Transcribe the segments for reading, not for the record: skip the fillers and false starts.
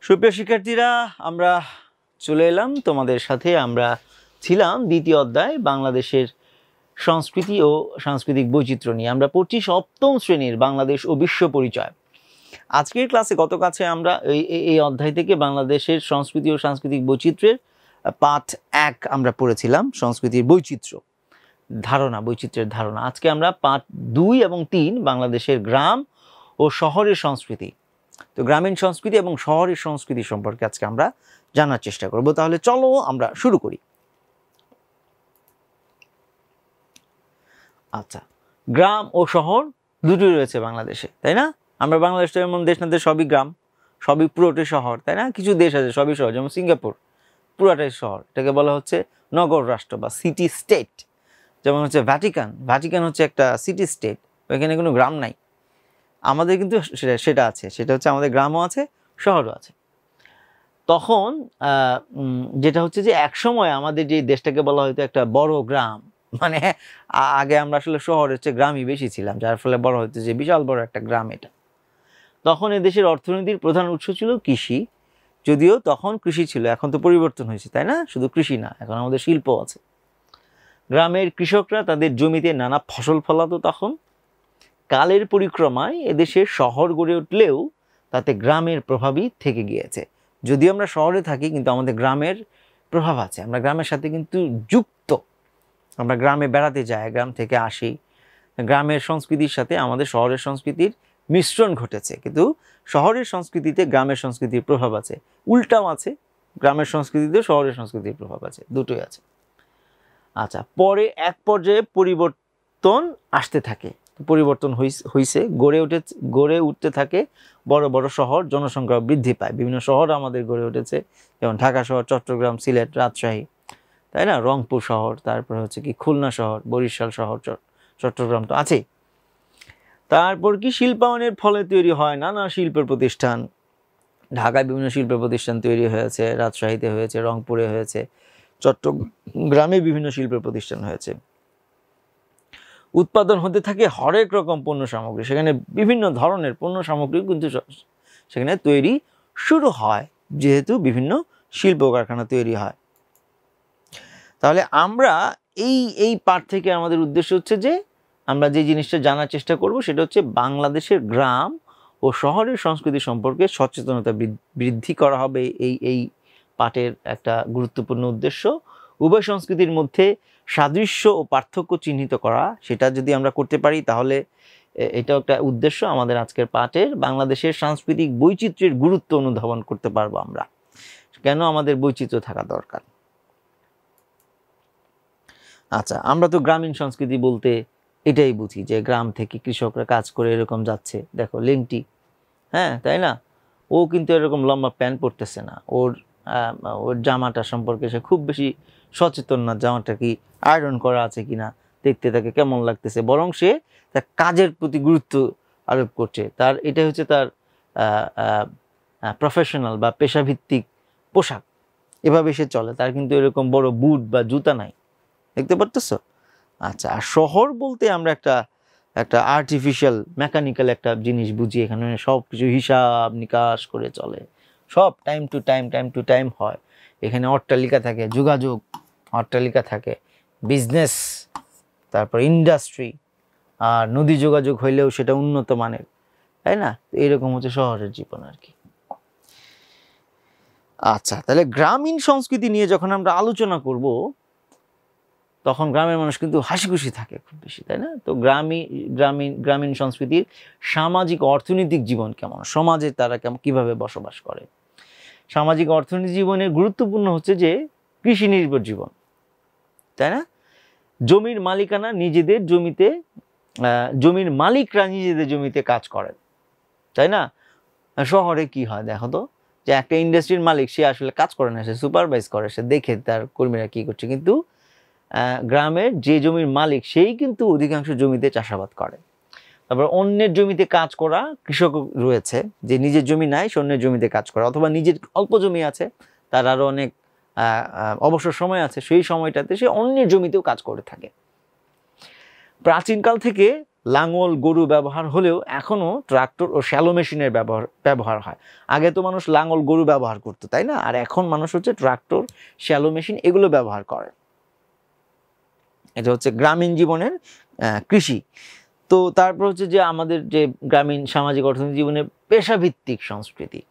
সুপ্রিয় শিক্ষার্থীরা, আমরা চলে এলাম তোমাদের সাথে। আমরা ছিলাম দ্বিতীয় অধ্যায় বাংলাদেশের সংস্কৃতি ও সাংস্কৃতিক বৈচিত্র্য নিয়ে। আমরা পড়ছি সপ্তম শ্রেণীর বাংলাদেশ ও বিশ্ব পরিচয়। আজকের ক্লাসে গত কাছে আমরা এই অধ্যায় থেকে বাংলাদেশের সংস্কৃতি ও সাংস্কৃতিক বৈচিত্র্যের পাঠ 1 আমরা পড়েছিলাম, সংস্কৃতির বৈচিত্র্য ধারণা, বৈচিত্র্যের ধারণা। আজকে আমরা পাঠ 2 এবং 3 বাংলাদেশের গ্রাম ও শহরের সংস্কৃতি, তো গ্রামীণ সংস্কৃতি এবং শহরের সংস্কৃতি সম্পর্কে আজকে আমরা জানার চেষ্টা করব। তাহলে চলো আমরা শুরু করি। আচ্ছা, গ্রাম ও শহর দুটোই রয়েছে বাংলাদেশে, তাই না? আমরা বাংলাদেশটা এমন দেশ না যে সবই গ্রাম, সবই পুরোটাই শহর, তাই না? কিছু দেশ আছে সবই শহর, যেমন সিঙ্গাপুর পুরাটাই শহর, এটাকে বলা হচ্ছে নগর রাষ্ট্র বা সিটি স্টেট। যেমন হচ্ছে ভ্যাটিকান, ভ্যাটিকান হচ্ছে একটা সিটি স্টেট, ওইখানে কোনো গ্রাম নাই। আমাদের কিন্তু সেটা আছে, সেটা হচ্ছে আমাদের গ্রামও আছে শহরও আছে। তখন যেটা হচ্ছে যে একসময় আমাদের যে দেশটাকে বলা হয়তো একটা বড় গ্রাম, মানে আগে আমরা আসলে শহর হচ্ছে গ্রামই বেশি ছিলাম, যার ফলে বড় হয়তো যে বিশাল বড় একটা গ্রাম এটা। তখন এদেশের অর্থনীতির প্রধান উৎস ছিল কৃষি, যদিও তখন কৃষি ছিল, এখন তো পরিবর্তন হয়েছে, তাই না? শুধু কৃষি না, এখন আমাদের শিল্প আছে। গ্রামের কৃষকরা তাদের জমিতে নানা ফসল ফলাতো তখন। কালের পরিক্রমায় এদেশের শহর গড়ে উঠলেও তাতে গ্রামের প্রভাবই থেকে গিয়েছে। যদিও আমরা শহরে থাকি, কিন্তু আমাদের গ্রামের প্রভাব আছে, আমরা গ্রামের সাথে কিন্তু যুক্ত। আমরা গ্রামে বেড়াতে যাই, গ্রাম থেকে আসি, গ্রামের সংস্কৃতির সাথে আমাদের শহরের সংস্কৃতির মিশ্রণ ঘটেছে। কিন্তু শহরের সংস্কৃতিতে গ্রামের সংস্কৃতির প্রভাব আছে, উল্টাও আছে, গ্রামের সংস্কৃতিতে শহরের সংস্কৃতির প্রভাব আছে, দুটোই আছে। আচ্ছা, পরে এক পর্যায়ে পরিবর্তন আসতে থাকে, পরিবর্তন হয়েছে, গড়ে উঠতে থাকে বড় বড় শহর, জনসংখ্যা বৃদ্ধি পায়, বিভিন্ন শহর আমাদের গড়ে উঠেছে, যেমন ঢাকা শহর, চট্টগ্রাম, সিলেট, রাজশাহী, তাই না? রংপুর শহর, তারপরে হচ্ছে কি খুলনা শহর, বরিশাল শহর, চট্টগ্রাম তো আছে। তারপর কি শিল্পায়নের ফলে তৈরি হয় নানা শিল্পের প্রতিষ্ঠান। ঢাকায় বিভিন্ন শিল্পের প্রতিষ্ঠান তৈরি হয়েছে, রাজশাহীতে হয়েছে, রংপুরে হয়েছে, চট্টগ্রামে বিভিন্ন শিল্পের প্রতিষ্ঠান হয়েছে। উৎপাদন হতে থাকে হরেক রকম পণ্য সামগ্রী, সেখানে বিভিন্ন ধরনের পণ্য সামগ্রী কিন্তু সেখানে তৈরি শুরু হয়, যেহেতু বিভিন্ন শিল্প কারখানা তৈরি হয়। তাহলে আমরা এই পাঠ থেকে আমাদের উদ্দেশ্য হচ্ছে যে আমরা যে জিনিসটা জানার চেষ্টা করব সেটা হচ্ছে বাংলাদেশের গ্রাম ও শহরের সংস্কৃতি সম্পর্কে সচেতনতা বৃদ্ধি করা হবে। এই পাঠের একটা গুরুত্বপূর্ণ উদ্দেশ্য উভয় সংস্কৃতির মধ্যে সাদৃশ্য ও পার্থক্য চিহ্নিত করা। সেটা যদি আমরা করতে পারি তাহলে এটাও একটা উদ্দেশ্য আমাদের আজকের পাঠের। বাংলাদেশের সাংস্কৃতিক বৈচিত্র্যের গুরুত্ব অনুধাবন করতে পারবো আমরা, কেন আমাদের বৈচিত্র্য থাকা দরকার। আচ্ছা, আমরা তো গ্রামীণ সংস্কৃতি বলতে এটাই বুঝি যে গ্রাম থেকে কৃষকরা কাজ করে এরকম যাচ্ছে, দেখো লেংটি, হ্যাঁ তাই না? ও কিন্তু এরকম লম্বা প্যান্ট পরতেছে না, ওর জামাটা সম্পর্কে সে খুব বেশি সচেতন না, জামাটা কি আয়রন করা আছে কিনা, দেখতে তাকে কেমন লাগতেছে, বরং সে তার কাজের প্রতি গুরুত্ব আরোপ করছে। তার এটা হচ্ছে তার প্রফেশনাল বা পেশাভিত্তিক পোশাক, এভাবে সে চলে। তার কিন্তু এরকম বড় বুট বা জুতা নাই, দেখতে পারতেছো? আচ্ছা, আর শহর বলতে আমরা একটা আর্টিফিশিয়াল মেকানিক্যাল একটা জিনিস বুঝি, এখানে সব কিছু হিসাব নিকাশ করে চলে, সব টাইম টু টাইম হয়। এখানে অট্টালিকা থাকে, যোগাযোগ অট্টালিকা থাকে, বিজনেস, তারপর ইন্ডাস্ট্রি, আর নদী যোগাযোগ হইলেও সেটা উন্নত মানের, তাই না? এইরকম হচ্ছে শহরের জীবন আর কি। আচ্ছা, তাহলে গ্রামীণ সংস্কৃতি নিয়ে যখন আমরা আলোচনা করব তখন গ্রামের মানুষ কিন্তু হাসি খুশি থাকে খুব বেশি, তাই না? তো গ্রামীণ সংস্কৃতির সামাজিক অর্থনৈতিক জীবন কেমন, সমাজে তারা কিভাবে বসবাস করে। সামাজিক অর্থনৈতিক জীবনের গুরুত্বপূর্ণ হচ্ছে যে কৃষি নির্ভর জীবন, তাই না? জমির মালিকানা নিজেদের জমিতে, জমির মালিকরা নিজেদের জমিতে কাজ করেন, তাই না? শহরে কি হয় দেখো তো, যে একটা ইন্ডাস্ট্রির মালিক সে আসলে কাজ করে না, সে সুপারভাইজ করে, সে দেখে তার কর্মীরা কি করছে। কিন্তু গ্রামের যে জমির মালিক সেই কিন্তু অধিকাংশ জমিতে চাষাবাদ করে। তারপর অন্যের জমিতে কাজ করা কৃষক রয়েছে, যে নিজের জমি নাই সে অন্যের জমিতে কাজ করা, অথবা নিজের অল্প জমি আছে, তার আরো অনেক অবসর সময় আছে, সেই সময়টাতে সে অন্যের জমিতেও কাজ করে থাকে। প্রাচীনকাল থেকে লাঙল গরু ব্যবহার হলেও এখনো ট্রাক্টর ও শ্যালো মেশিনের ব্যবহার হয়। আগে তো মানুষ লাঙল গরু ব্যবহার করতো, তাই না? আর এখন মানুষ হচ্ছে ট্রাক্টর, শ্যালো মেশিন এগুলো ব্যবহার করে। এটা হচ্ছে গ্রামীণ জীবনের কৃষি। তো তারপর হচ্ছে যে আমাদের যে গ্রামীণ সামাজিক অর্থনৈতিক জীবনের পেশাভিত্তিক সংস্কৃতি,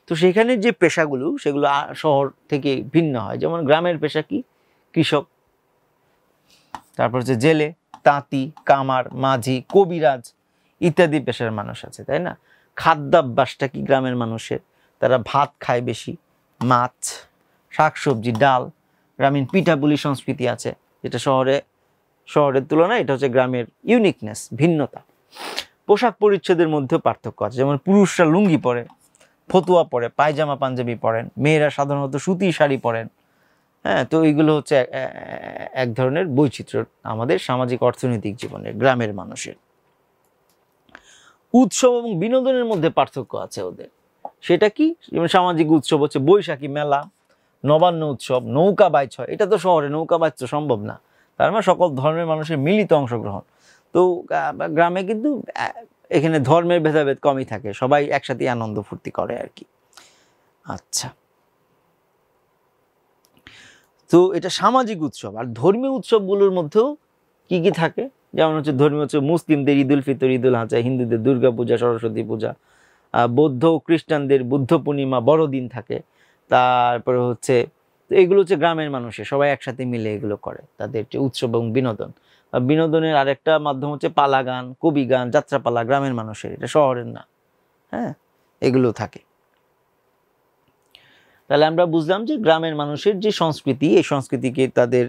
তো সেখানে যে পেশাগুলো সেগুলো শহর থেকে ভিন্ন হয়। যেমন গ্রামের পেশা কি? কৃষক, তারপর হচ্ছে জেলে, তাঁতি, কামার, মাঝি, কবিরাজ ইত্যাদি পেশার মানুষ আছে, তাই না? খাদ্যাভ্যাসটা কি গ্রামের মানুষের? তারা ভাত খায় বেশি, মাছ, শাকসবজি, ডাল। গ্রামীণ পিঠাপুলি সংস্কৃতি আছে, যেটা শহরের তুলনায় এটা হচ্ছে গ্রামের ইউনিকনেস, ভিন্নতা। পোশাক পরিচ্ছদের মধ্যে পার্থক্য আছে। যেমন পুরুষরা লুঙ্গি পরে, ফতুয়া পরে, পায়জামা পাঞ্জাবি পরেন, মেয়েরা সাধারণত সুতি শাড়ি পরেন। হ্যাঁ, তো এইগুলো হচ্ছে এক ধরনের বৈচিত্র্য আমাদের সামাজিক অর্থনৈতিক জীবনে গ্রামের মানুষের। উৎসব এবং বিনোদনের মধ্যে পার্থক্য আছে ওদের। সেটা কি? যেমন সামাজিক উৎসব হচ্ছে বৈশাখী মেলা, নবান্ন উৎসব, নৌকা বাইচ হয়। এটা তো শহরে নৌকা বাইচ তো সম্ভব না, তার মানে সকল ধর্মের মানুষের মিলিত অংশগ্রহণ। তো গ্রামে কিন্তু এখানে ধর্মের ভেদাভেদ কমই থাকে, সবাই একসাথে আনন্দ ফুর্তি করে আর কি। আচ্ছা, তো এটা সামাজিক উৎসব। আর ধর্মীয় উৎসবগুলোর মধ্যেও কি কি থাকে? যেমন হচ্ছে ধর্মীয় উৎসব মুসলিমদের ঈদুল ফিতর, ঈদুল আজহা, হিন্দুদের দুর্গা পূজা, সরস্বতী পূজা, বৌদ্ধ ও খ্রিস্টানদের বুদ্ধ পূর্ণিমা, বড়দিন থাকে। তারপরে হচ্ছে এগুলো হচ্ছে গ্রামের মানুষের সবাই একসাথে মিলে এগুলো করে, তাদের যে উৎসব এবং বিনোদন। বিনোদনের আরেকটা মাধ্যম হচ্ছে পালা গান, কবি গান, যাত্রাপালা, গ্রামের মানুষের, এটা শহরের না। হ্যাঁ, এগুলো থাকে। তাহলে আমরা বুঝলাম যে গ্রামের মানুষের যে সংস্কৃতি, এই সংস্কৃতিকে তাদের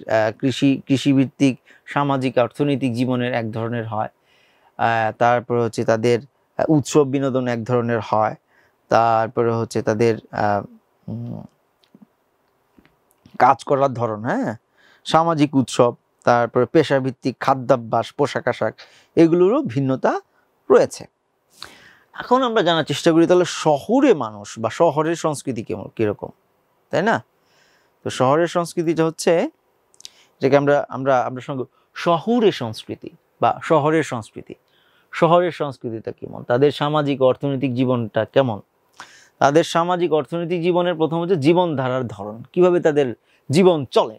কৃষিভিত্তিক সামাজিক অর্থনৈতিক জীবনের এক ধরনের হয়। তারপরে হচ্ছে তাদের উৎসব বিনোদন এক ধরনের হয়। তারপরে হচ্ছে তাদের কাজ করার ধরন, হ্যাঁ, সামাজিক উৎসব, তারপরে পেশাভিত্তিক খাদ্যাভ্যাস, পোশাক আশাক, এগুলোরও ভিন্নতা রয়েছে। এখন আমরা জানার চেষ্টা করি তাহলে শহরে মানুষ বা শহরের সংস্কৃতি কিরকম, তাই না? তো শহরের সংস্কৃতিটা হচ্ছে যেটাকে আমরা সঙ্গে শহুরে সংস্কৃতি বা শহরের সংস্কৃতি। শহরের সংস্কৃতিটা কেমন? তাদের সামাজিক অর্থনৈতিক জীবনটা কেমন? তাদের সামাজিক অর্থনৈতিক জীবনের প্রথম হচ্ছে জীবনধারার ধরন, কিভাবে তাদের জীবন চলে।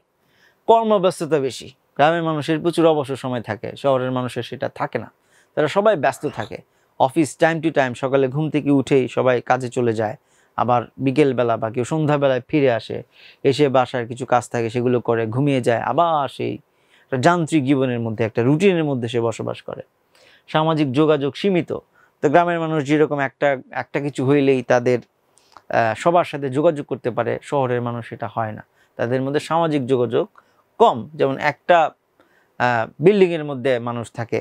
কর্মব্যস্ততা বেশি, গ্রামের মানুষের প্রচুর অবসর সময় থাকে, শহরের মানুষের সেটা থাকে না। তারা সবাই ব্যস্ত থাকে, অফিস টাইম টু টাইম, সকালে ঘুম থেকে উঠেই সবাই কাজে চলে যায়, আবার বিকেলবেলা বা কেউ সন্ধ্যাবেলায় ফিরে আসে, এসে বাসার কিছু কাজ থাকে সেগুলো করে ঘুমিয়ে যায়, আবার সেই যান্ত্রিক জীবনের মধ্যে একটা রুটিনের মধ্যে সে বসবাস করে। সামাজিক যোগাযোগ সীমিত। তো গ্রামের মানুষ যেরকম একটা কিছু হইলেই তাদের সবার সাথে যোগাযোগ করতে পারে, শহরের মানুষ সেটা হয় না, তাদের মধ্যে সামাজিক যোগাযোগ কম। যেমন একটা বিল্ডিংয়ের মধ্যে মানুষ থাকে,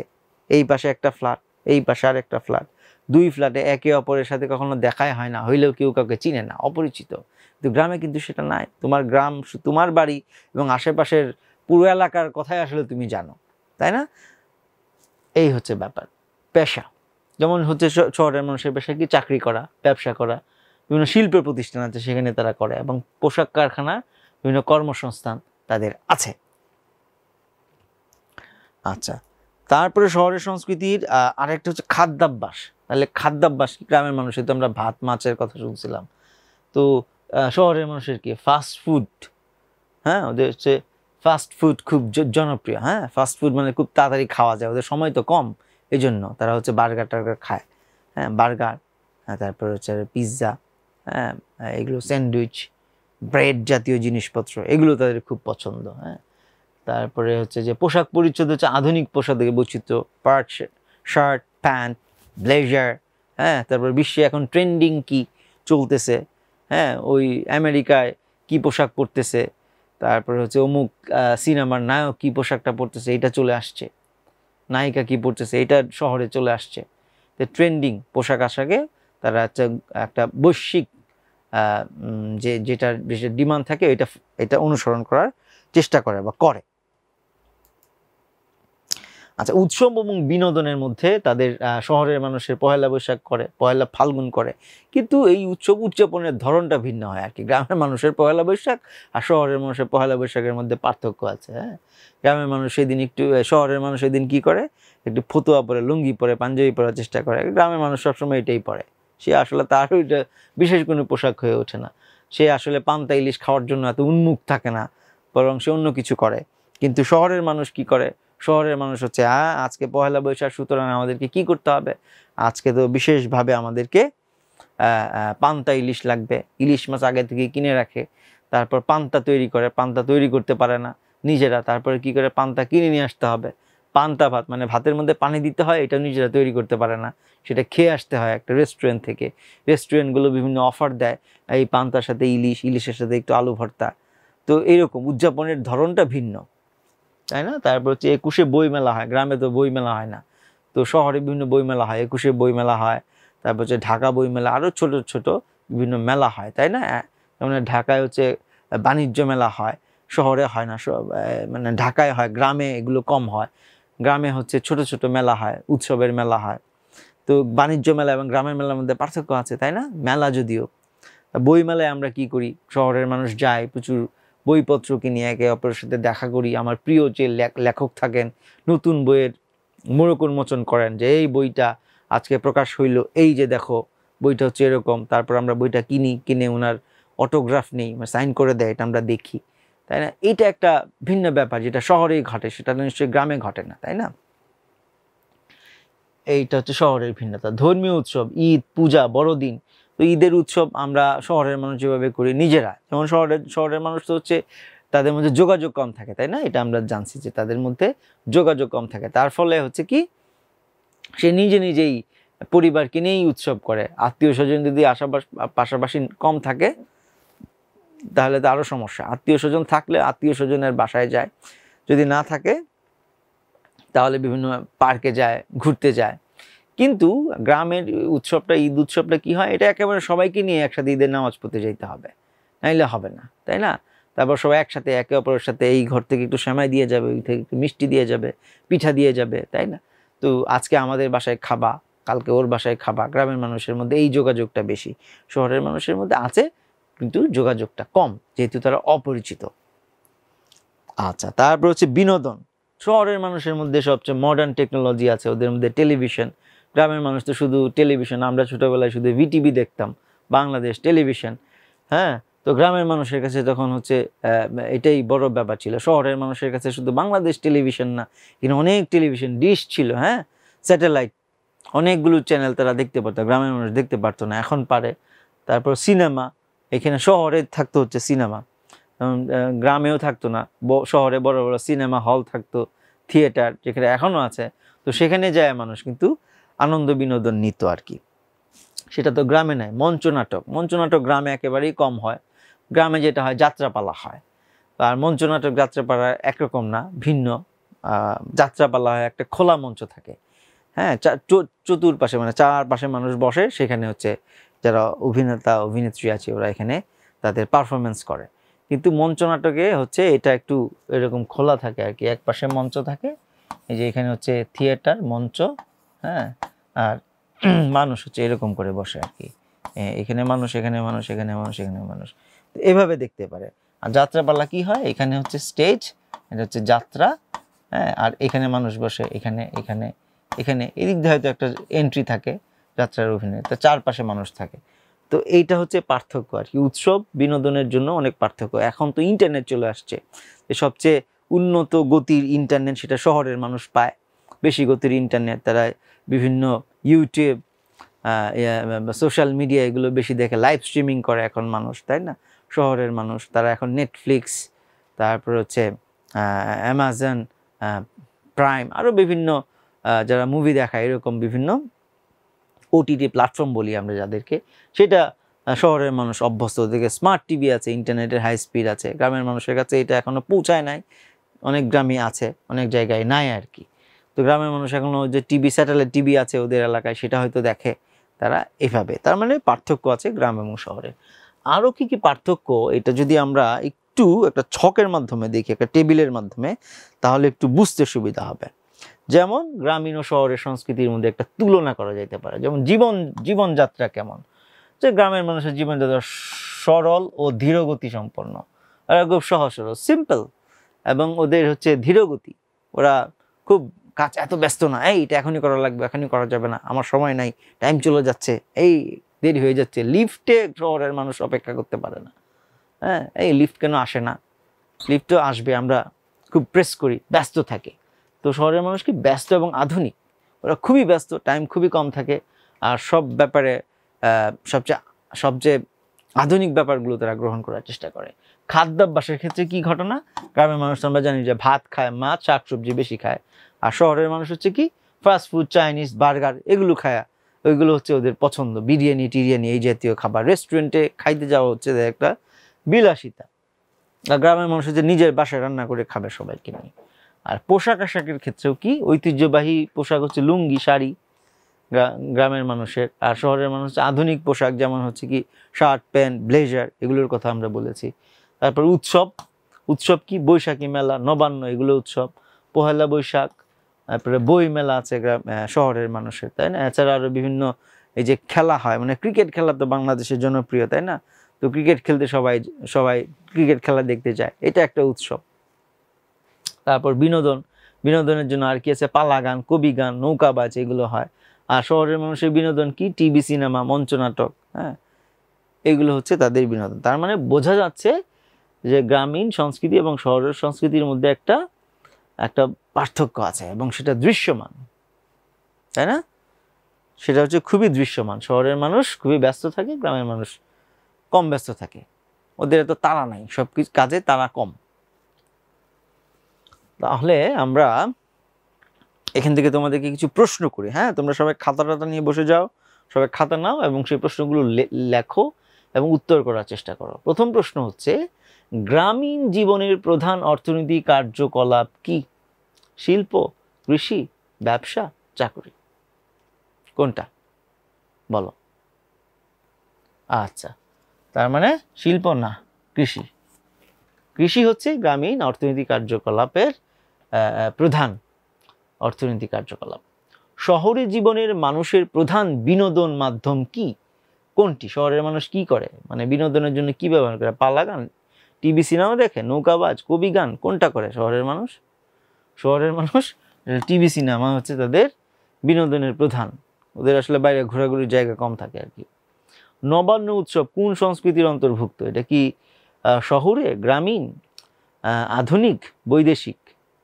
এই পাশে একটা ফ্ল্যাট, এই পাশে আর একটা ফ্ল্যাট, দুই ফ্ল্যাটে একে অপরের সাথে কখনো দেখাই হয় না, হইলেও কেউ কাউকে চিনে না, অপরিচিত। কিন্তু গ্রামে কিন্তু সেটা নাই, তোমার গ্রাম, তোমার বাড়ি এবং আশেপাশের পুরো এলাকার কথাই আসলে তুমি জানো, তাই না? এই হচ্ছে ব্যাপার। পেশা যেমন হচ্ছে শহরের মানুষের পেশা কি? চাকরি করা, ব্যবসা করা, বিভিন্ন শিল্পের প্রতিষ্ঠান আছে সেখানে তারা করে, এবং পোশাক কারখানা, বিভিন্ন কর্মসংস্থান তাদের আছে। আচ্ছা, তারপরে শহরের সংস্কৃতির আরেকটা হচ্ছে খাদ্যাভ্যাস। তাহলে খাদ্যাভ্যাস কি? গ্রামের মানুষের তো আমরা ভাত মাছের কথা শুনছিলাম, তো শহরের মানুষের কি? Fast food. হ্যাঁ, ওদের হচ্ছে ফাস্ট ফুড খুব জনপ্রিয়। হ্যাঁ, ফাস্ট ফুড মানে খুব তাড়াতাড়ি খাওয়া যায়, ওদের সময় তো কম, এই জন্য তারা হচ্ছে বার্গার টার্গার খায়। হ্যাঁ, বার্গার, হ্যাঁ, তারপরে হচ্ছে পিৎজা, হ্যাঁ, এগুলো স্যান্ডউইচ, ব্রেড জাতীয় জিনিসপত্র, এগুলো তাদের খুব পছন্দ। হ্যাঁ, তারপরে হচ্ছে যে পোশাক পরিচ্ছদ হচ্ছে আধুনিক পোশাকের বৈচিত্র্য, শার্ট, প্যান্ট, ব্লেজার। হ্যাঁ, তারপর বিশ্বে এখন ট্রেন্ডিং কি চলতেছে, হ্যাঁ, ওই আমেরিকায় কি পোশাক পরতেছে, তারপরে হচ্ছে অমুক সিনেমার নায়ক কি পোশাকটা পরতেছে এটা চলে আসছে, নায়িকা কি পরতেছে এটা শহরে চলে আসছে। তো ট্রেন্ডিং পোশাক আশাকে তারা একটা বৈশ্বিক যেটা ডিমান্ড থাকে এটা অনুসরণ করার চেষ্টা করে বা করে। আচ্ছা, উৎসব এবং বিনোদনের মধ্যে তাদের শহরের মানুষের পহেলা বৈশাখ করে, পহেলা ফাল্গুন করে, কিন্তু এই উৎসব উদযাপনের ধরনটা ভিন্ন হয় আর কি। গ্রামের মানুষের পহেলা বৈশাখ আর শহরের মানুষের পহেলা বৈশাখের মধ্যে পার্থক্য আছে। হ্যাঁ, গ্রামের মানুষ সেদিন একটু, শহরের মানুষ সেদিন কি করে, একটু ফতুয়া পরে, লুঙ্গি পরে, পাঞ্জাবি পরার চেষ্টা করে। গ্রামের মানুষ সবসময় এটাই পরে। সে আসলে তার ওইটা বিশেষ কোনো পোশাক হয়ে ওঠে না। সে আসলে পান্তা ইলিশ খাওয়ার জন্য এত উন্মুখ থাকে না, বরং সে অন্য কিছু করে। কিন্তু শহরের মানুষ কি করে, শহরের মানুষ হচ্ছে আজকে পহেলা বৈশাখ, সুতরাং আমাদেরকে কি করতে হবে, আজকে তো বিশেষভাবে আমাদেরকে পান্তা ইলিশ লাগবে। ইলিশ মাছ আগে থেকে কিনে রাখে, তারপর পান্তা তৈরি করে, পান্তা তৈরি করতে পারে না নিজেরা, তারপরে কি করে, পান্তা কিনে নিয়ে আসতে হবে। পান্তা ভাত মানে ভাতের মধ্যে পানি দিতে হয়, এটা নিজেরা তৈরি করতে পারে না, সেটা খেয়ে আসতে হয় একটা রেস্টুরেন্ট থেকে। রেস্টুরেন্টগুলো বিভিন্ন অফার দেয়, এই পান্তার সাথে ইলিশ, ইলিশের সাথে একটু আলু ভর্তা। তো এইরকম উদযাপনের ধরনটা ভিন্ন, তাই না? তারপর হচ্ছে 21শে বই মেলা হয়, গ্রামে তো বই মেলা হয় না, তো শহরে বিভিন্ন বই মেলা হয়, 21শে বই মেলা হয়, তারপর হচ্ছে ঢাকা বই মেলা, আরও ছোট ছোট বিভিন্ন মেলা হয়, তাই না? মানে ঢাকায় হচ্ছে বাণিজ্য মেলা হয়, শহরে হয় না, মানে ঢাকায় হয়, গ্রামে এগুলো কম হয়। গ্রামে হচ্ছে ছোট ছোট মেলা হয়, উৎসবের মেলা হয়। তো বাণিজ্য মেলা এবং গ্রামের মেলার মধ্যে পার্থক্য আছে, তাই না? মেলা যদিও, বই মেলায় আমরা কি করি, শহরের মানুষ যায়, প্রচুর বইপত্র কিনি, একে অপরের সাথে দেখা করি। আমার প্রিয় যে লেখক থাকেন, নতুন বইয়ের মোড়ক উন্মোচন করেন, যে এই বইটা আজকে প্রকাশ হইল, এই যে দেখো বইটা হচ্ছে এরকম। তারপর আমরা বইটা কিনে ওনার অটোগ্রাফ নেই, সাইন করে দেয়, এটা আমরা দেখি, তাই না? এটা একটা ভিন্ন ব্যাপার, যেটা শহরেই ঘটে, সেটা নিশ্চয়ই গ্রামে ঘটে না, তাই না? এইটা হচ্ছে শহরের ভিন্নতা। ধর্মীয় উৎসব, ঈদ, পূজা, বড়দিন। তো ঈদের উৎসব আমরা শহরের মানুষ যেভাবে করি নিজেরা, যেমন শহরের মানুষ তো হচ্ছে তাদের মধ্যে যোগাযোগ কম থাকে, তাই না? এটা আমরা জানছি যে তাদের মধ্যে যোগাযোগ কম থাকে, তার ফলে হচ্ছে কি, সে নিজেই পরিবারকে নিয়েই উৎসব করে। আত্মীয় স্বজন যদি পাশাপাশি কম থাকে তাহলে তো আরও সমস্যা। আত্মীয় স্বজন থাকলে আত্মীয় স্বজনের বাসায় যায়, যদি না থাকে তাহলে বিভিন্ন পার্কে যায়, ঘুরতে যায়। কিন্তু গ্রামের উৎসবটা, ঈদ উৎসবটা কি হয়, এটা একেবারে সবাইকে নিয়ে একসাথে ঈদের নামাজ পড়তে যেতে হবে, নাইলে হবে না, তাই না? তারপর সবাই একসাথে একে অপরের সাথে, এই ঘর থেকে একটু সেমাই দিয়ে যাবে, ওই থেকে একটু মিষ্টি দিয়ে যাবে, পিঠা দিয়ে যাবে, তাই না? তো আজকে আমাদের বাসায় খাবা, কালকে ওর বাসায় খাবা। গ্রামের মানুষের মধ্যে এই যোগাযোগটা বেশি, শহরের মানুষের মধ্যে আছে কিন্তু যোগাযোগটা কম, যেহেতু তারা অপরিচিত। আচ্ছা, তারপর হচ্ছে বিনোদন। শহরের মানুষের মধ্যে সবচেয়ে মডার্ন টেকনোলজি আছে, ওদের মধ্যে টেলিভিশন। গ্রামের মানুষ তো শুধু টেলিভিশন, আমরা ছোটোবেলায় শুধু ভিটিভি দেখতাম, বাংলাদেশ টেলিভিশন। হ্যাঁ, তো গ্রামের মানুষের কাছে তখন হচ্ছে এটাই বড় ব্যাপার ছিল। শহরের মানুষের কাছে শুধু বাংলাদেশ টেলিভিশন না, এখানে অনেক টেলিভিশন ডিশ ছিল, হ্যাঁ, স্যাটেলাইট, অনেকগুলো চ্যানেল তারা দেখতে পারতো, গ্রামের মানুষ দেখতে পারতো না, এখন পারে। তারপর সিনেমা, এখানে শহরে থাকতো হচ্ছে সিনেমা, গ্রামেও থাকতো না। শহরে বড় বড় সিনেমা হল থাকতো, থিয়েটার, যেখানে এখনও আছে। তো সেখানে যায় মানুষ কিন্তু আনন্দ বিনোদন নিত আর কি, সেটা তো গ্রামে নাই। মঞ্চনাটক গ্রামে একেবারেই কম হয়। গ্রামে যেটা হয়, যাত্রাপালা হয়। আর মঞ্চনাটক যাত্রাপালা একরকম না, ভিন্ন। যাত্রাপালা হয় একটা খোলা মঞ্চ থাকে, হ্যাঁ, চতুর্পাশে, মানে চারপাশে মানুষ বসে, সেখানে হচ্ছে যারা অভিনেতা অভিনেত্রী আছে ওরা এখানে তাদের পারফরমেন্স করে। কিন্তু মঞ্চনাটকে হচ্ছে এটা একটু এরকম খোলা থাকে আর কি, এক পাশে মঞ্চ থাকে, এই যে এখানে হচ্ছে থিয়েটার মঞ্চ, হ্যাঁ, আর মানুষ হচ্ছে এরকম করে বসে আর কি, এখানে মানুষ, এখানে মানুষ, এখানে মানুষ, এখানে মানুষ, এভাবে দেখতে পারে। আর যাত্রাপালা কি হয়, এখানে হচ্ছে স্টেজ, এটা হচ্ছে যাত্রা, হ্যাঁ, আর এখানে মানুষ বসে, এখানে এখানে এখানে এদিক দিয়ে হয়তো একটা এন্ট্রি থাকে যাত্রার অভিনয়, তো চারপাশে মানুষ থাকে। তো এইটা হচ্ছে পার্থক্য আর কি, উৎসব বিনোদনের জন্য অনেক পার্থক্য। এখন তো ইন্টারনেট চলে আসছে, সবচেয়ে উন্নত গতির ইন্টারনেট সেটা শহরের মানুষ পায়, বেশি গতির ইন্টারনেট। তারা বিভিন্ন ইউটিউব, সোশ্যাল মিডিয়া এগুলো বেশি দেখে, লাইভ স্ট্রিমিং করে এখন মানুষ, তাই না? শহরের মানুষ তারা এখন নেটফ্লিক্স, তারপর হচ্ছে অ্যামাজন প্রাইম, আরও বিভিন্ন যারা মুভি দেখায়, এরকম বিভিন্ন ওটিটি প্ল্যাটফর্ম বলি আমরা যাদেরকে, সেটা শহরের মানুষ অভ্যস্ত। ওদেরকে স্মার্ট টিভি আছে, ইন্টারনেটের হাই স্পিড আছে। গ্রামের মানুষের কাছে এটা এখনও পৌঁছায় নাই, অনেক গ্রামে আছে, অনেক জায়গায় নাই আর কি। তো গ্রামের মানুষ এখনও যে টিভি, স্যাটেলাইট টিভি আছে ওদের এলাকায়, সেটা হয়তো দেখে তারা এভাবে। তার মানে পার্থক্য আছে গ্রাম এবং শহরে। আরও কি কি পার্থক্য, এটা যদি আমরা একটু একটা ছকের মাধ্যমে দেখি, একটা টেবিলের মাধ্যমে, তাহলে একটু বুঝতে সুবিধা হবে। যেমন গ্রামীণ ও শহরের সংস্কৃতির মধ্যে একটা তুলনা করা যেতে পারে। যেমন জীবনযাত্রা কেমন, যে গ্রামের মানুষের জীবনযাত্রা সরল ও ধীরগতি সম্পন্ন, ওরা খুব সহজ সরল সিম্পল, এবং ওদের হচ্ছে ধীরগতি, ওরা খুব কাজ এত ব্যস্ত না, এই এটা এখনই করা লাগবে, এখনই করা যাবে না, আমার সময় নাই, টাইম চলে যাচ্ছে, এই দেরি হয়ে যাচ্ছে। লিফটে শহরের মানুষ অপেক্ষা করতে পারে না, হ্যাঁ, এই লিফট কেন আসে না, লিফটও আসবে, আমরা খুব প্রেস করি, ব্যস্ত থাকে। তো শহরের মানুষ কি ব্যস্ত এবং আধুনিক, ওরা খুবই ব্যস্ত, টাইম খুবই কম থাকে, আর সব ব্যাপারে সবচেয়ে আধুনিক ব্যাপারগুলো তারা গ্রহণ করার চেষ্টা করে। খাদ্যাভ্যাসের ক্ষেত্রে কি ঘটনা, গ্রামের মানুষ আমরা জানি যে ভাত খায়, মাছ শাকসবজি বেশি খায়, আর শহরের মানুষ হচ্ছে কি ফাস্ট ফুড, চাইনিজ, বার্গার এগুলো খায়, ওইগুলো হচ্ছে ওদের পছন্দ, বিরিয়ানি টিরিয়ানি এই জাতীয় খাবার, রেস্টুরেন্টে খাইতে যাওয়া হচ্ছে একটা বিলাসিতা। আর গ্রামের মানুষ হচ্ছে নিজের বাসায় রান্না করে খাবে সবাইকে নিয়ে। আর পোশাক আশাকের ক্ষেত্রেও কি ঐতিহ্যবাহী পোশাক হচ্ছে লুঙ্গি, শাড়ি গ্রামের মানুষের, আর শহরের মানুষ আধুনিক পোশাক যেমন হচ্ছে কি শার্ট, প্যান্ট, ব্লেজার এগুলোর কথা আমরা বলেছি। তারপর উৎসব কি বৈশাখী মেলা, নবান্ন এগুলো উৎসব, পহেলা বৈশাখ, তারপরে বই মেলা আছে শহরের মানুষের, তাই না? এছাড়া আরো বিভিন্ন এই যে খেলা হয়, মানে ক্রিকেট খেলা তো বাংলাদেশের জনপ্রিয়, তাই না? তো ক্রিকেট খেলতে সবাই ক্রিকেট খেলা দেখতে যায়, এটা একটা উৎসব। তারপর বিনোদনের জন্য আর কি আছে, পালা গান, কবি গান, নৌকাবাজ এগুলো হয়। আর শহরের মানুষের বিনোদন কি, টিভি, সিনেমা, মঞ্চনাটক, হ্যাঁ, এগুলো হচ্ছে তাদের বিনোদন। তার মানে বোঝা যাচ্ছে যে গ্রামীণ সংস্কৃতি এবং শহরের সংস্কৃতির মধ্যে একটা পার্থক্য আছে, এবং সেটা দৃশ্যমান, তাই না? সেটা হচ্ছে খুবই দৃশ্যমান। শহরের মানুষ খুবই ব্যস্ত থাকে, গ্রামের মানুষ কম ব্যস্ত থাকে, ওদের এত তাড়া নাই, সবকিছু কাজে তাড়া কম। তাহলে আমরা এখান থেকে তোমাদেরকে কিছু প্রশ্ন করি, হ্যাঁ, তোমরা সবাই খাতা নিয়ে বসে যাও, সবাই খাতা নাও এবং সেই প্রশ্নগুলো লেখো এবং উত্তর করার চেষ্টা করো। প্রথম প্রশ্ন হচ্ছে, গ্রামীণ জীবনের প্রধান অর্থনৈতিক কার্যকলাপ কি? শিল্প, কৃষি, ব্যবসা, চাকরি, কোনটা বলো? আচ্ছা, তার মানে শিল্প না, কৃষি হচ্ছে গ্রামীণ অর্থনৈতিক কার্যকলাপের প্রধান অর্থনৈতিক কার্যকলাপ। শহরে জীবনের মানুষের প্রধান বিনোদন মাধ্যম কি? কোনটি? শহরের মানুষ কি করে, মানে বিনোদনের জন্য কি ব্যবহার করে? পালা গান, টিভি সিনেমা দেখে, নৌকাবাজ, কবি গান, কোনটা করে শহরের মানুষ? টিভি সিনেমা হচ্ছে তাদের বিনোদনের প্রধান, ওদের আসলে বাইরে ঘোরাঘুরির জায়গা কম থাকে আর কি। নবান্ন উৎসব কোন সংস্কৃতির অন্তর্ভুক্ত? এটা কি শহুরে, গ্রামীণ, আধুনিক, বৈদেশিক?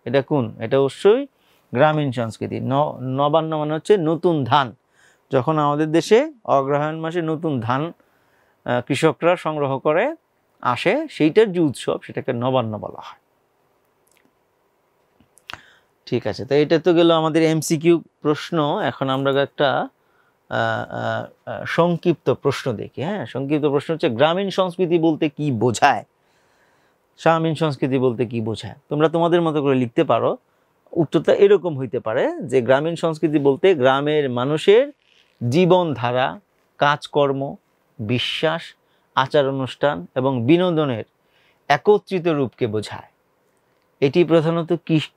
এটা কোন? এটা অবশ্যই গ্রামীণ সংস্কৃতি। নবান্ন মানে হচ্ছে নতুন ধান, যখন আমাদের দেশে অগ্রহায়ণ মাসে নতুন ধান কৃষকরা সংগ্রহ করে আসে, সেইটার যে উৎসব সেটাকে নবান্ন বলা হয়। ঠিক আছে, তো এটা তো গেল আমাদের এমসিকিউ প্রশ্ন। এখন আমরা একটা সংক্ষিপ্ত প্রশ্ন দেখি। হ্যাঁ, সংক্ষিপ্ত প্রশ্ন হচ্ছে, গ্রামীণ সংস্কৃতি বলতে কি বোঝায়? গ্রামীণ সংস্কৃতি বলতে কি বোঝায়? তোমরা তোমাদের মতো করে লিখতে পারো। উত্তরটা এরকম হইতে পারে যে গ্রামীণ সংস্কৃতি বলতে গ্রামের মানুষের জীবনধারা, কাজকর্ম, বিশ্বাস, আচার অনুষ্ঠান এবং বিনোদনের একত্রিত রূপকে বোঝায়। এটি প্রধানত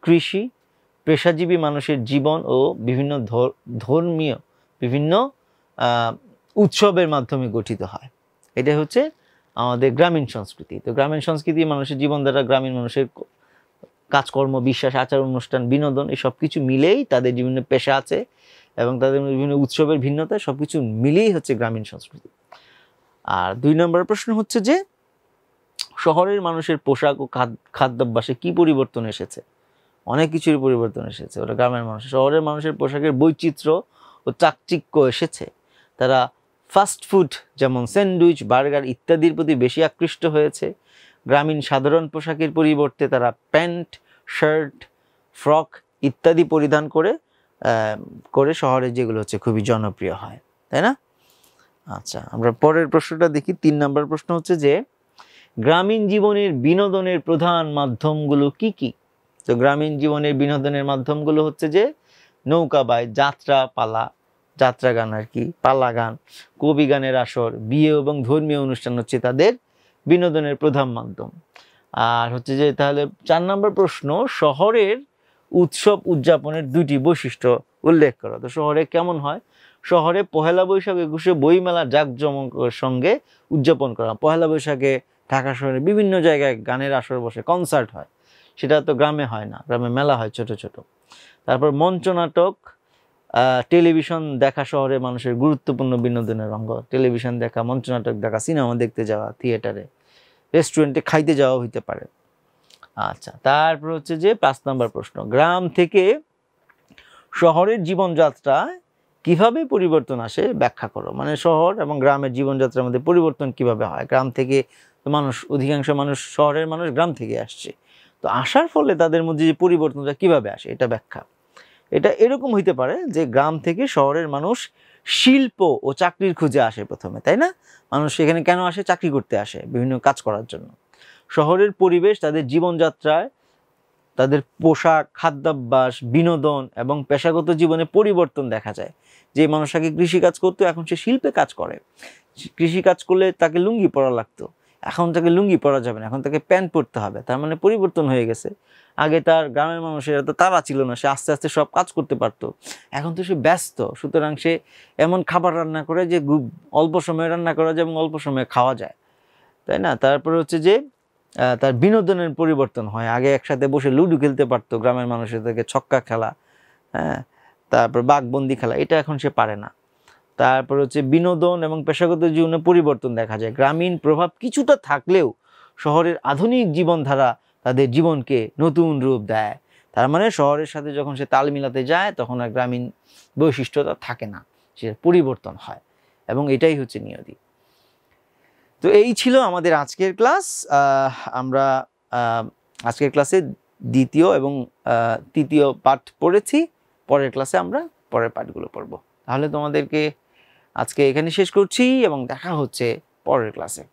কৃষি, পেশাজীবী মানুষের জীবন ও বিভিন্ন ধর্মীয় উৎসবের মাধ্যমে গঠিত হয়। এটা হচ্ছে আমাদের গ্রামীণ সংস্কৃতি। তো গ্রামীণ সংস্কৃতি মানুষের জীবনধারা, গ্রামীণ মানুষের কাজকর্ম, বিশ্বাস, আচার অনুষ্ঠান, বিনোদন, এই সব কিছু মিলেই তাদের বিভিন্ন পেশা আছে এবং তাদের বিভিন্ন উৎসবের ভিন্নতা, সব কিছু মিলেই হচ্ছে গ্রামীণ সংস্কৃতি। আর 2 নম্বর প্রশ্ন হচ্ছে যে শহরের মানুষের পোশাক ও খাদ্যাভ্যাসে কি পরিবর্তন এসেছে? অনেক কিছুর পরিবর্তন এসেছে। ওটা গ্রামের মানুষ। শহরের মানুষের পোশাকের বৈচিত্র্য ও চাকচিক্য এসেছে। তারা ফাস্ট ফুড যেমন স্যান্ডউইচ, বার্গার ইত্যাদির প্রতি বেশি আকৃষ্ট হয়েছে। গ্রামীণ সাধারণ পোশাকের পরিবর্তে তারা প্যান্ট, শার্ট, ফ্রক ইত্যাদি পরিধান করে শহরে যেগুলো হচ্ছে খুবই জনপ্রিয় হয়, তাই না? আচ্ছা, আমরা পরের প্রশ্নটা দেখি। 3 নম্বর প্রশ্ন হচ্ছে যে গ্রামীণ জীবনের বিনোদনের প্রধান মাধ্যমগুলো কি কি? তো গ্রামীণ জীবনের বিনোদনের মাধ্যমগুলো হচ্ছে যে নৌকাবাই, যাত্রা গান আর কি, পালা গান, কবি গানের আসর, বিয়ে এবং ধর্মীয় অনুষ্ঠান হচ্ছে তাদের বিনোদনের প্রধান মাধ্যম। আর হচ্ছে যে তাহলে 4 নম্বর প্রশ্ন, শহরের উৎসব উদযাপনের 2টি বৈশিষ্ট্য উল্লেখ করো। তো শহরে কেমন হয়? শহরে পহেলা বৈশাখ, একুশে বইমেলা জাঁকজমকের সঙ্গে উদযাপন করা। পহেলা বৈশাখে ঢাকা শহরে বিভিন্ন জায়গায় গানের আসর বসে, কনসার্ট হয়, সেটা তো গ্রামে হয় না, গ্রামে মেলা হয় ছোট ছোট। তারপর মঞ্চনাটক, টেলিভিশন দেখা শহরে মানুষের গুরুত্বপূর্ণ বিনোদনের অঙ্গ। টেলিভিশন দেখা, মঞ্চনাটক দেখা, সিনেমা দেখতে যাওয়া, থিয়েটারে, রেস্টুরেন্টে খাইতে যাওয়া হইতে পারে। আচ্ছা, তারপর হচ্ছে যে 5 নম্বর প্রশ্ন, গ্রাম থেকে শহরের জীবনযাত্রা কিভাবে পরিবর্তন আসে ব্যাখ্যা করো। মানে শহর এবং গ্রামের জীবনযাত্রার মধ্যে পরিবর্তন কিভাবে হয়? গ্রাম থেকে তো মানুষ, অধিকাংশ মানুষ, শহরের মানুষ গ্রাম থেকে আসছে, তো আসার ফলে তাদের মধ্যে যে পরিবর্তনটা কিভাবে আসে এটা ব্যাখ্যা। এটা এরকম হইতে পারে যে গ্রাম থেকে শহরের মানুষ শিল্প ও চাকরির খুঁজে আসে প্রথমে, তাই না? মানুষ এখানে কেন আসে? চাকরি করতে আসে, বিভিন্ন কাজ করার জন্য। শহরের পরিবেশ তাদের জীবনযাত্রায়, তাদের পোশাক, খাদ্যাভ্যাস, বিনোদন এবং পেশাগত জীবনে পরিবর্তন দেখা যায়। যে মানুষ আগে কৃষিকাজ করতো, এখন সে শিল্পে কাজ করে। কৃষিকাজ করলে তাকে লুঙ্গি পরা লাগতো, এখন তাকে লুঙ্গি পরা যাবে না, এখন তাকে প্যান্ট পরতে হবে। তার মানে পরিবর্তন হয়ে গেছে। আগে তার গ্রামের মানুষের এত তাড়া ছিল না, সে আস্তে আস্তে সব কাজ করতে পারতো। এখন তো সে ব্যস্ত, সুতরাং সে এমন খাবার রান্না করে যে অল্প সময়ে রান্না করা যায় এবং অল্প সময়ে খাওয়া যায়, তাই না? তারপরে হচ্ছে যে তার বিনোদনের পরিবর্তন হয়। আগে একসাথে বসে লুডো খেলতে পারতো গ্রামের মানুষের থেকে, ছক্কা খেলা, হ্যাঁ, তারপর বাঘবন্দি খেলা, এটা এখন সে পারে না। তারপর হচ্ছে বিনোদন এবং পেশাগত জীবনে পরিবর্তন দেখা যায়। গ্রামীণ প্রভাব কিছুটা থাকলেও শহরের আধুনিক জীবনধারা তাদের জীবনকে নতুন রূপ দেয়। তার মানে শহরের সাথে যখন সে তাল মিলাতে যায়, তখন আর গ্রামীণ বৈশিষ্ট্যতা থাকে না, সে পরিবর্তন হয়, এবং এটাই হচ্ছে নিয়তি। তো এই ছিল আমাদের আজকের ক্লাস। আমরা আজকের ক্লাসে দ্বিতীয় এবং তৃতীয় পাঠ পড়েছি। পরের ক্লাসে আমরা পরের পাঠগুলো পড়ব। তাহলে তোমাদেরকে আজকে এখানে শেষ করছি এবং দেখা হচ্ছে পরের ক্লাসে।